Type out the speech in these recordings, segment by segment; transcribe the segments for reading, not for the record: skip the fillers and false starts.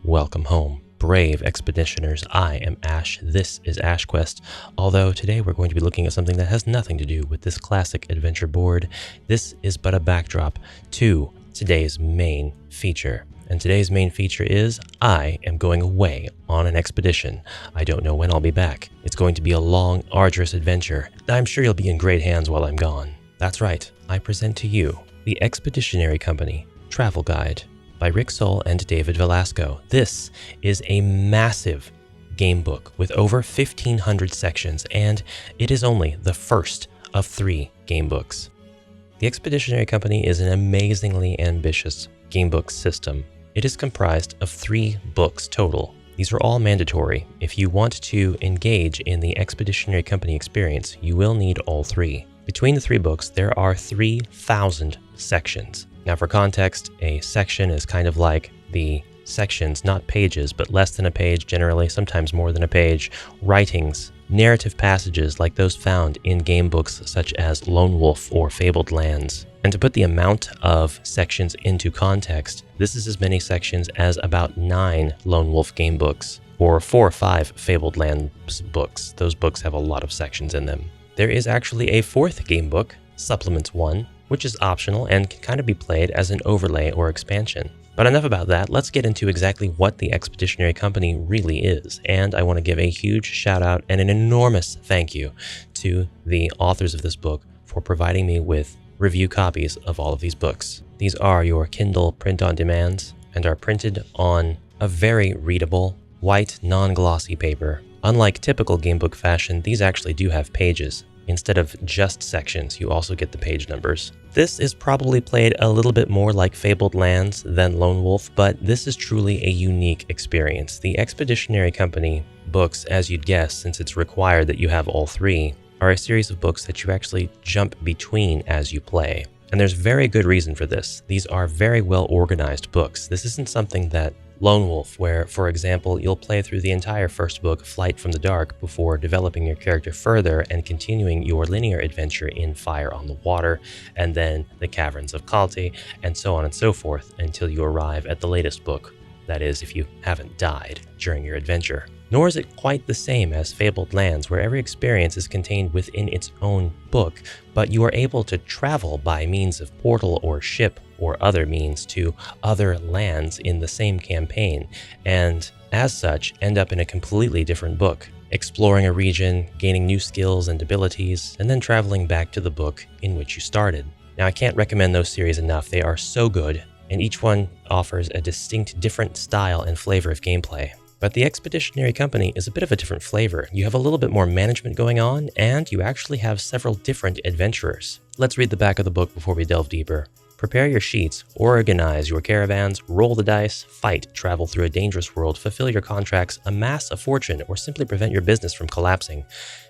Welcome home, brave expeditioners. I am Ash. This is AshQuest, although today we're going to be looking at something that has nothing to do with this classic adventure board. This is but a backdrop to today's main feature. And today's main feature is I am going away on an expedition. I don't know when I'll be back. It's going to be a long, arduous adventure. I'm sure you'll be in great hands while I'm gone. That's right, I present to you the Expeditionary Company Travel Guide by Rick Sohl and David Velasco. This is a massive game book with over 1,500 sections, and it is only the first of 3 game books. The Expeditionary Company is an amazingly ambitious gamebook system. It is comprised of 3 books total. These are all mandatory. If you want to engage in the Expeditionary Company experience, you will need all 3. Between the 3 books, there are 3,000 sections. Now for context, a section is kind of like the sections, not pages, but less than a page generally, sometimes more than a page, writings, narrative passages like those found in game books such as Lone Wolf or Fabled Lands. And to put the amount of sections into context, this is as many sections as about 9 Lone Wolf game books, or 4 or 5 Fabled Lands books. Those books have a lot of sections in them. There is actually a 4th game book, Supplement 1, which is optional and can kind of be played as an overlay or expansion. But enough about that, let's get into exactly what the Expeditionary Company really is. And I want to give a huge shout out and an enormous thank you to the authors of this book for providing me with review copies of all of these books. These are your Kindle print-on-demands and are printed on a very readable, white, non-glossy paper. Unlike typical gamebook fashion, these actually do have pages. Instead of just sections, you also get the page numbers. This is probably played a little bit more like Fabled Lands than Lone Wolf, but this is truly a unique experience. The Expeditionary Company books, as you'd guess, since it's required that you have all 3, are a series of books that you actually jump between as you play. And there's very good reason for this. These are very well organized books. This isn't something that Lone Wolf, where, for example, you'll play through the entire first book, Flight from the Dark, before developing your character further and continuing your linear adventure in Fire on the Water, and then the Caverns of Kalti, and so on and so forth, until you arrive at the latest book. That is, if you haven't died during your adventure. Nor is it quite the same as Fabled Lands, where every experience is contained within its own book, but you are able to travel by means of portal or ship or other means to other lands in the same campaign, and as such end up in a completely different book, exploring a region, gaining new skills and abilities, and then traveling back to the book in which you started. Now, I can't recommend those series enough. They are so good, and each one offers a distinct different style and flavor of gameplay. But the Expeditionary Company is a bit of a different flavor. You have a little bit more management going on, and you actually have several different adventurers. Let's read the back of the book before we delve deeper. Prepare your sheets, organize your caravans, roll the dice, fight, travel through a dangerous world, fulfill your contracts, amass a fortune, or simply prevent your business from collapsing.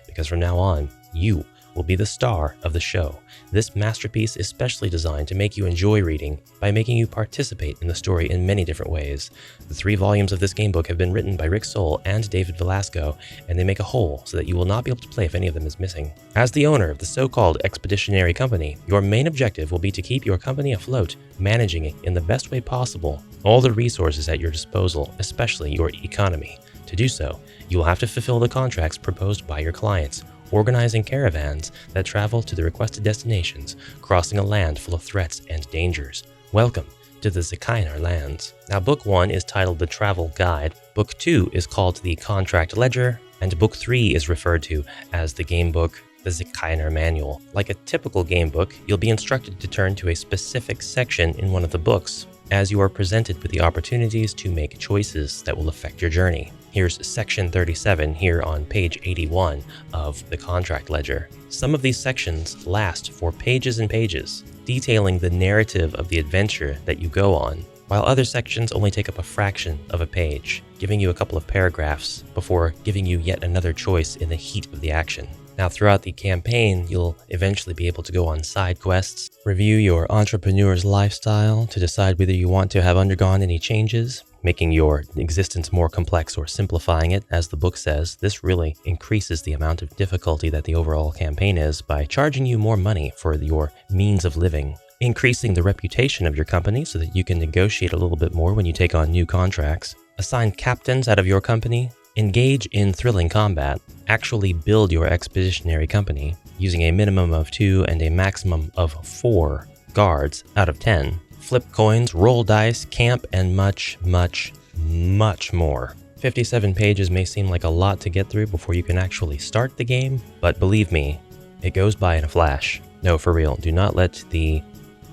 Because from now on, you will be the star of the show. This masterpiece is specially designed to make you enjoy reading by making you participate in the story in many different ways. The 3 volumes of this gamebook have been written by Rick Sohl and David Velasco, and they make a whole so that you will not be able to play if any of them is missing. As the owner of the so-called Expeditionary Company, your main objective will be to keep your company afloat, managing it in the best way possible, all the resources at your disposal, especially your economy. To do so, you will have to fulfill the contracts proposed by your clients, organizing caravans that travel to the requested destinations, crossing a land full of threats and dangers. Welcome to the Zikainer lands. Now, Book 1 is titled The Travel Guide, Book 2 is called The Contract Ledger, and Book 3 is referred to as the game book, The Zikainer Manual. Like a typical game book, you'll be instructed to turn to a specific section in one of the books, as you are presented with the opportunities to make choices that will affect your journey. Here's section 37 here on page 81 of the contract ledger. Some of these sections last for pages and pages, detailing the narrative of the adventure that you go on, while other sections only take up a fraction of a page, giving you a couple of paragraphs before giving you yet another choice in the heat of the action. Now, throughout the campaign, you'll eventually be able to go on side quests, review your entrepreneur's lifestyle to decide whether you want to have undergone any changes, making your existence more complex or simplifying it. As the book says, this really increases the amount of difficulty that the overall campaign is by charging you more money for your means of living. increasing the reputation of your company so that you can negotiate a little bit more when you take on new contracts, assign captains out of your company, engage in thrilling combat, actually build your expeditionary company using a minimum of 2 and a maximum of 4 guards out of 10, flip coins, roll dice, camp, and much, much, much more. 57 pages may seem like a lot to get through before you can actually start the game, but believe me, it goes by in a flash. No, for real, do not let the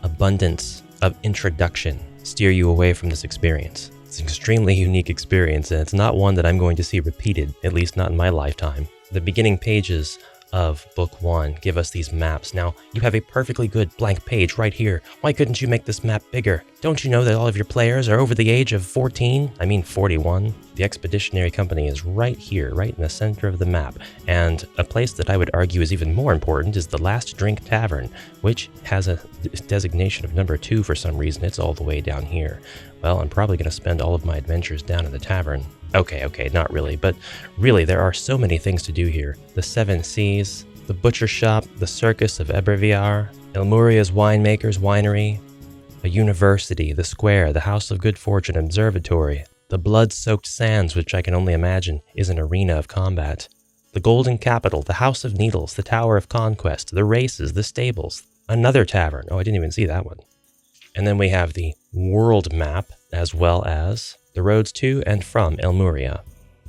abundance of introduction steer you away from this experience. It's an extremely unique experience, and it's not one that I'm going to see repeated, at least not in my lifetime. The beginning pages of Book 1 give us these maps. Now, you have a perfectly good blank page right here. Why couldn't you make this map bigger? Don't you know that all of your players are over the age of 14? I mean 41. The Expeditionary Company is right here, right in the center of the map. And a place that I would argue is even more important is the Last Drink Tavern, which has a designation of number 2 for some reason. It's all the way down here. Well, I'm probably going to spend all of my adventures down in the tavern. Okay, not really, but really there are so many things to do here. The 7 Seas, the butcher shop, the circus of Eberviar, Elmuria's winemaker's winery, a university, the square, the House of Good Fortune observatory, the blood-soaked sands, which I can only imagine is an arena of combat, the Golden Capital, the House of Needles, the Tower of Conquest, the races, the stables, another tavern. Oh, I didn't even see that one. And then we have the world map, as well as the roads to and from Elmuria.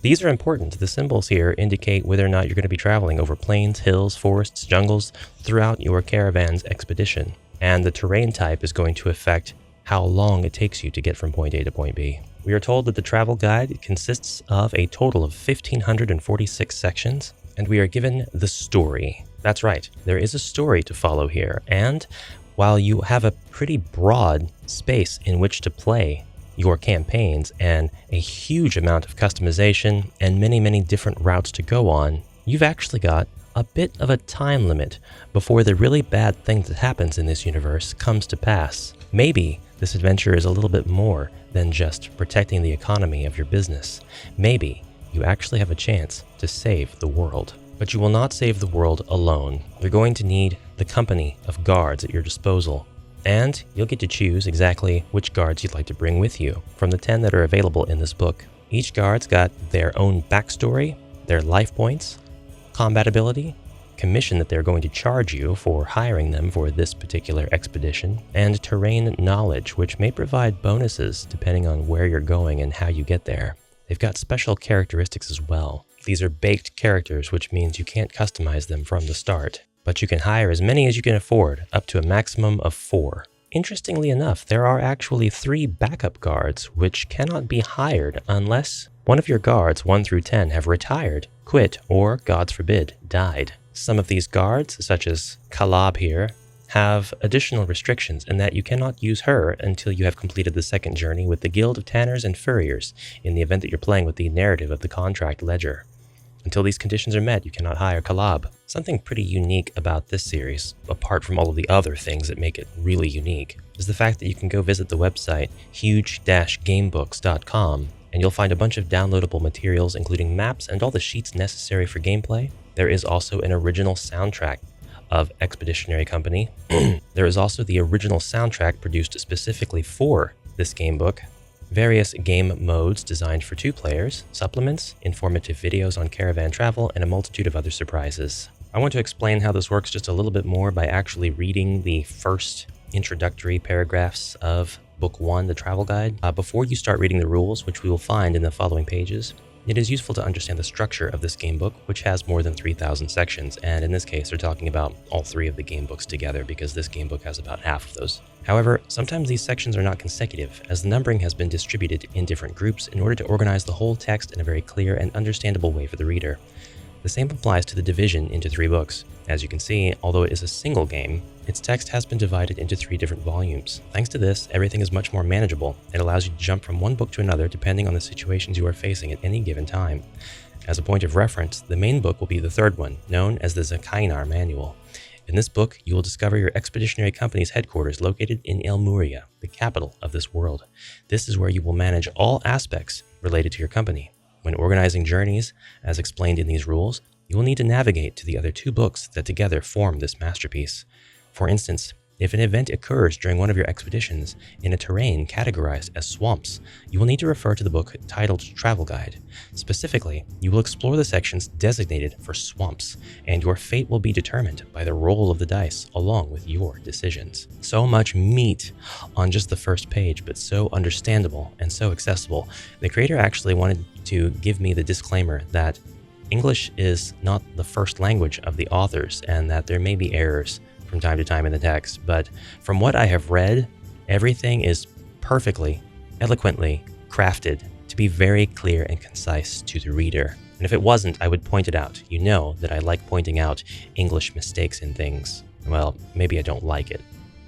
These are important. The symbols here indicate whether or not you're going to be traveling over plains, hills, forests, jungles throughout your caravan's expedition. And the terrain type is going to affect how long it takes you to get from point A to point B. We are told that the travel guide consists of a total of 1,546 sections, and we are given the story. That's right, there is a story to follow here, and while you have a pretty broad space in which to play your campaigns and a huge amount of customization and many different routes to go on, you've actually got a bit of a time limit before the really bad thing that happens in this universe comes to pass. Maybe this adventure is a little bit more than just protecting the economy of your business. Maybe you actually have a chance to save the world. But you will not save the world alone. You're going to need the company of guards at your disposal. And you'll get to choose exactly which guards you'd like to bring with you from the 10 that are available in this book. Each guard's got their own backstory, their life points, combat ability, commission that they're going to charge you for hiring them for this particular expedition, and terrain knowledge, which may provide bonuses depending on where you're going and how you get there. They've got special characteristics as well. These are baked characters, which means you can't customize them from the start, but you can hire as many as you can afford, up to a maximum of 4. Interestingly enough, there are actually 3 backup guards which cannot be hired unless one of your guards 1 through 10 have retired, quit, or, gods forbid, died. Some of these guards, such as Kalab here, have additional restrictions in that you cannot use her until you have completed the second journey with the Guild of Tanners and Furriers in the event that you're playing with the narrative of the contract ledger. Until these conditions are met, you cannot hire Kalab. Something pretty unique about this series, apart from all of the other things that make it really unique, is the fact that you can go visit the website huge-gamebooks.com and you'll find a bunch of downloadable materials including maps and all the sheets necessary for gameplay. There is also an original soundtrack of Expeditionary Company. There is also the original soundtrack produced specifically for this gamebook, various game modes designed for 2 players, supplements, informative videos on caravan travel, and a multitude of other surprises. I want to explain how this works just a little bit more by actually reading the first introductory paragraphs of Book 1, the travel guide. Before you start reading the rules, which we will find in the following pages, it is useful to understand the structure of this gamebook, which has more than 3,000 sections, and in this case, they're talking about all 3 of the gamebooks together because this gamebook has about half of those. However, sometimes these sections are not consecutive, as the numbering has been distributed in different groups in order to organize the whole text in a very clear and understandable way for the reader. The same applies to the division into 3 books. As you can see, although it is a single game, its text has been divided into 3 different volumes. Thanks to this, everything is much more manageable. It allows you to jump from one book to another depending on the situations you are facing at any given time. As a point of reference, the main book will be the 3rd one, known as the Zakainar Manual. In this book, you will discover your Expeditionary Company's headquarters located in Elmuria, the capital of this world. This is where you will manage all aspects related to your company. When organizing journeys, as explained in these rules, you will need to navigate to the other 2 books that together form this masterpiece. For instance, If an event occurs during one of your expeditions in a terrain categorized as swamps, you will need to refer to the book titled Travel Guide. Specifically, you will explore the sections designated for swamps, and your fate will be determined by the roll of the dice along with your decisions. So much meat on just the first page, but so understandable and so accessible. The creator actually wanted to give me the disclaimer that English is not the first language of the authors and that there may be errors from time to time in the text, but from what I have read, everything is perfectly, eloquently crafted to be very clear and concise to the reader. And if it wasn't, I would point it out. You know that I like pointing out English mistakes in things. Well, maybe I don't like it,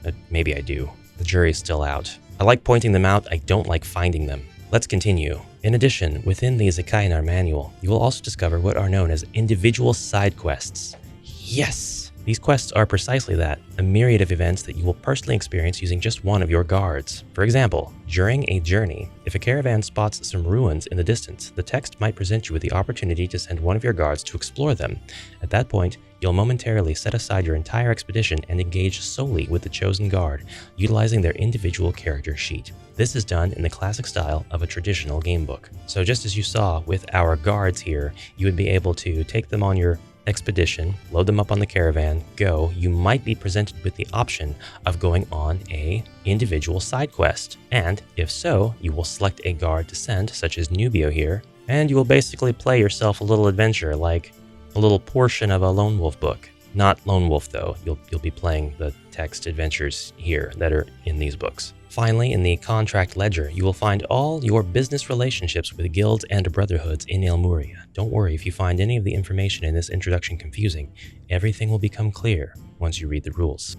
but maybe I do. The jury's still out. I like pointing them out, I don't like finding them. Let's continue. In addition, within the Zekainar manual, you will also discover what are known as individual side quests. Yes! These quests are precisely that, a myriad of events that you will personally experience using just one of your guards. For example, during a journey, if a caravan spots some ruins in the distance, the text might present you with the opportunity to send one of your guards to explore them. At that point, you'll momentarily set aside your entire expedition and engage solely with the chosen guard, utilizing their individual character sheet. This is done in the classic style of a traditional gamebook. So just as you saw with our guards here, you would be able to take them on your expedition, load them up on the caravan, go. You might be presented with the option of going on a individual side quest, and if so, you will select a guard to send, such as Nubio here, and you will basically play yourself a little adventure, like a little portion of a Lone Wolf book. Not Lone Wolf though, you'll be playing the text adventures here that are in these books. Finally, in the contract ledger, you will find all your business relationships with guilds and brotherhoods in Elmuria. Don't worry if you find any of the information in this introduction confusing. Everything will become clear once you read the rules.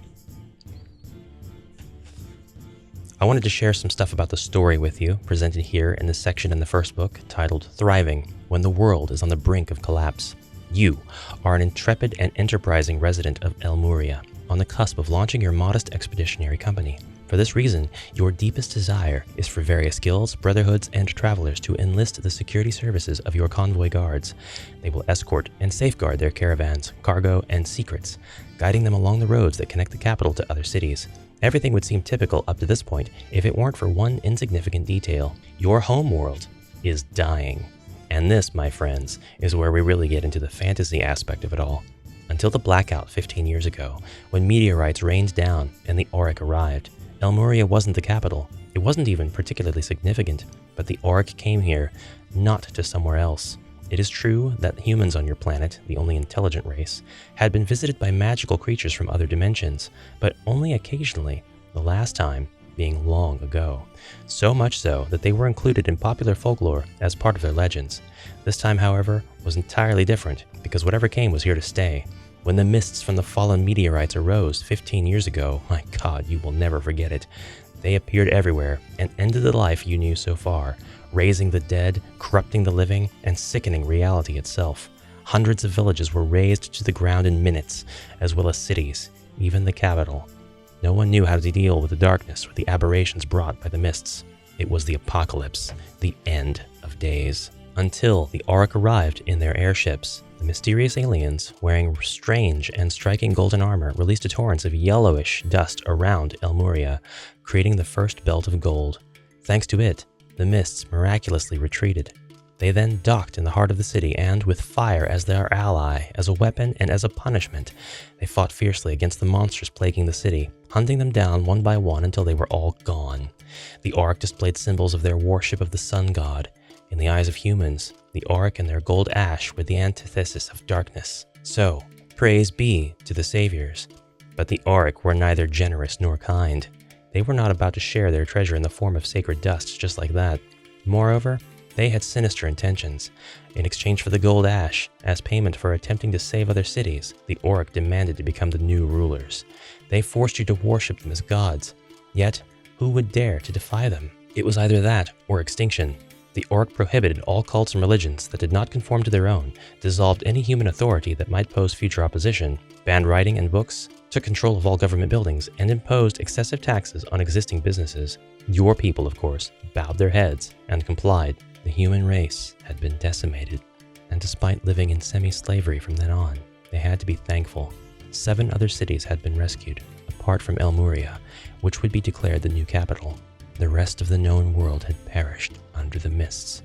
I wanted to share some stuff about the story with you, presented here in the section in the first book titled Thriving When the World is on the Brink of Collapse. You are an intrepid and enterprising resident of Elmuria, on the cusp of launching your modest expeditionary company. For this reason, your deepest desire is for various guilds, brotherhoods, and travelers to enlist the security services of your convoy guards. They will escort and safeguard their caravans, cargo, and secrets, guiding them along the roads that connect the capital to other cities. Everything would seem typical up to this point if it weren't for one insignificant detail. Your home world is dying. And this, my friends, is where we really get into the fantasy aspect of it all. Until the blackout 15 years ago, when meteorites rained down and the Auric arrived, Elmuria wasn't the capital. It wasn't even particularly significant, but the Auric came here, not to somewhere else. It is true that humans on your planet, the only intelligent race, had been visited by magical creatures from other dimensions, but only occasionally, the last time being long ago. So much so that they were included in popular folklore as part of their legends. This time, however, was entirely different, because whatever came was here to stay. When the mists from the fallen meteorites arose 15 years ago, my God, you will never forget it. They appeared everywhere and ended the life you knew so far, raising the dead, corrupting the living, and sickening reality itself. Hundreds of villages were razed to the ground in minutes, as well as cities, even the capital. No one knew how to deal with the darkness or the aberrations brought by the mists. It was the apocalypse, the end of days. Until the Auric arrived in their airships. The mysterious aliens, wearing strange and striking golden armor, released a torrent of yellowish dust around Elmuria, creating the first belt of gold. Thanks to it, the mists miraculously retreated. They then docked in the heart of the city and, with fire as their ally, as a weapon and as a punishment, they fought fiercely against the monsters plaguing the city, hunting them down one by one until they were all gone. The Auric displayed symbols of their worship of the sun god. In the eyes of humans, the Auric and their gold ash were the antithesis of darkness. So, praise be to the saviors. But the Auric were neither generous nor kind. They were not about to share their treasure in the form of sacred dust just like that. Moreover, they had sinister intentions. In exchange for the gold ash, as payment for attempting to save other cities, the Auric demanded to become the new rulers. They forced you to worship them as gods. Yet, who would dare to defy them? It was either that or extinction. The Auric prohibited all cults and religions that did not conform to their own, dissolved any human authority that might pose future opposition, banned writing and books, took control of all government buildings, and imposed excessive taxes on existing businesses. Your people, of course, bowed their heads and complied. The human race had been decimated, and despite living in semi-slavery from then on, they had to be thankful. 7 other cities had been rescued. A apart from Elmuria, which would be declared the new capital, the rest of the known world had perished under the mists.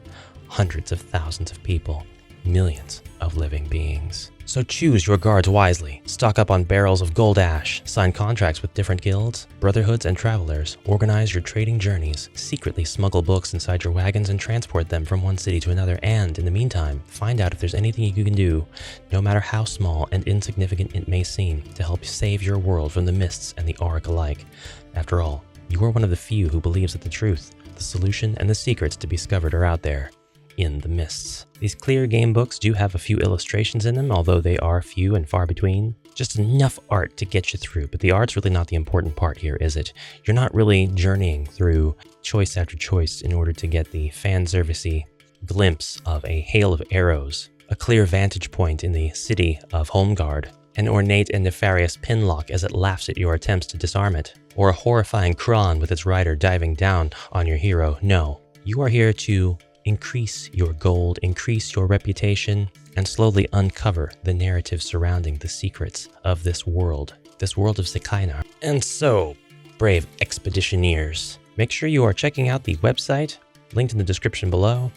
Hundreds of thousands of people, millions of living beings. So choose your guards wisely, stock up on barrels of gold ash, sign contracts with different guilds, brotherhoods, and travelers, organize your trading journeys, secretly smuggle books inside your wagons and transport them from one city to another, and in the meantime, find out if there's anything you can do, no matter how small and insignificant it may seem, to help save your world from the mists and the auric alike. After all, you are one of the few who believes that the truth, the solution, and the secrets to be discovered are out there, in the mists. These clear game books do have a few illustrations in them, although they are few and far between. Just enough art to get you through, but the art's really not the important part here, is it? You're not really journeying through choice after choice in order to get the fan-servicey glimpse of a hail of arrows, a clear vantage point in the city of Holmgard, an ornate and nefarious pinlock as it laughs at your attempts to disarm it, or a horrifying Kron with its rider diving down on your hero. No, you are here to increase your gold, increase your reputation, and slowly uncover the narrative surrounding the secrets of this world of Sekainar. And so, brave expeditioneers, make sure you are checking out the website, linked in the description below,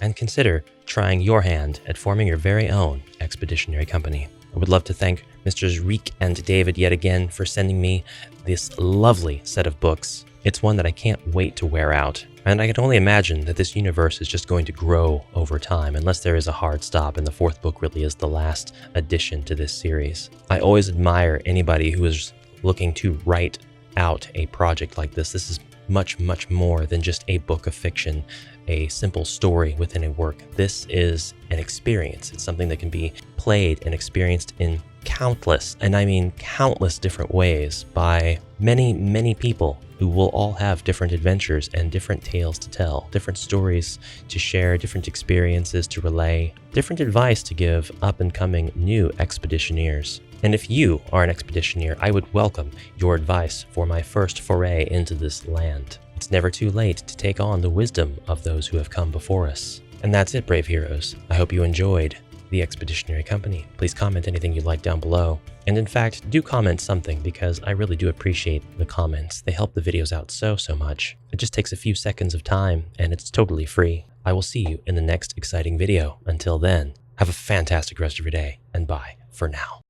and consider trying your hand at forming your very own expeditionary company. I would love to thank Mr. Reek and David yet again for sending me this lovely set of books. It's one that I can't wait to wear out. And I can only imagine that this universe is just going to grow over time, unless there is a hard stop, and the fourth book really is the last addition to this series. I always admire anybody who is looking to write out a project like this. This is much, much more than just a book of fiction, a simple story within a work. This is an experience. It's something that can be played and experienced in countless, and I mean countless different ways by many, many people who will all have different adventures and different tales to tell, different stories to share, different experiences to relay, different advice to give up-and-coming new expeditioneers. And if you are an expeditioneer, I would welcome your advice for my first foray into this land. It's never too late to take on the wisdom of those who have come before us. And that's it, brave heroes. I hope you enjoyed the Expeditionary Company. Please comment anything you'd like down below. And in fact, do comment something, because I really do appreciate the comments. They help the videos out so much. It just takes a few seconds of time, and it's totally free. I will see you in the next exciting video. Until then, have a fantastic rest of your day, and bye for now.